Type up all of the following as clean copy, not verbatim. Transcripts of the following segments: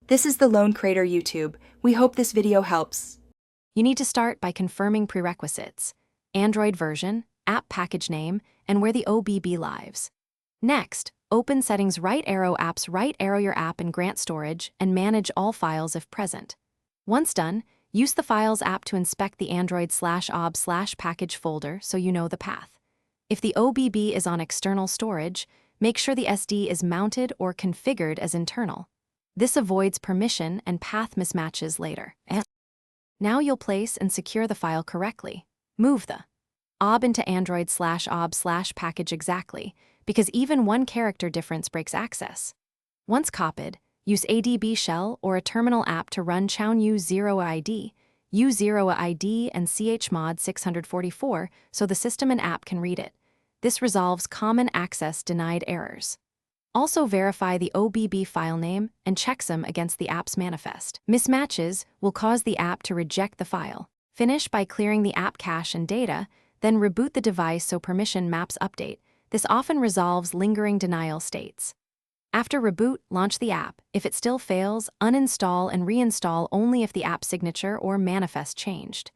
This is the Lone Crater YouTube. We hope this video helps. You need to start by confirming prerequisites: Android version, app package name, and where the OBB lives. Next, open Settings, right arrow Apps, right arrow your app and grant storage, and manage all files if present. Once done, use the Files app to inspect the Android/OB/package folder so you know the path. If the OBB is on external storage, make sure the SD is mounted or configured as internal. This avoids permission and path mismatches later. Now you'll place and secure the file correctly. Move the OB into Android/OB/package exactly, because even one character difference breaks access. Once copied, use ADB shell or a terminal app to run chown u0id, u0id and chmod 644 so the system and app can read it. This resolves common access denied errors. Also verify the OBB file name and checksum against the app's manifest. Mismatches will cause the app to reject the file. Finish by clearing the app cache and data, then reboot the device so permission maps update. This often resolves lingering denial states. After reboot, launch the app. If it still fails, uninstall and reinstall only if the app signature or manifest changed.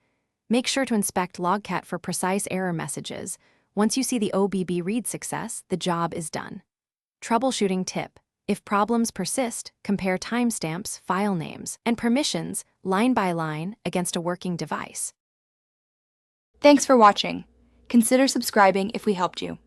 Make sure to inspect Logcat for precise error messages. Once you see the OBB read success, the job is done. Troubleshooting tip: if problems persist, compare timestamps, file names, and permissions line by line against a working device. Thanks for watching. Consider subscribing if we helped you.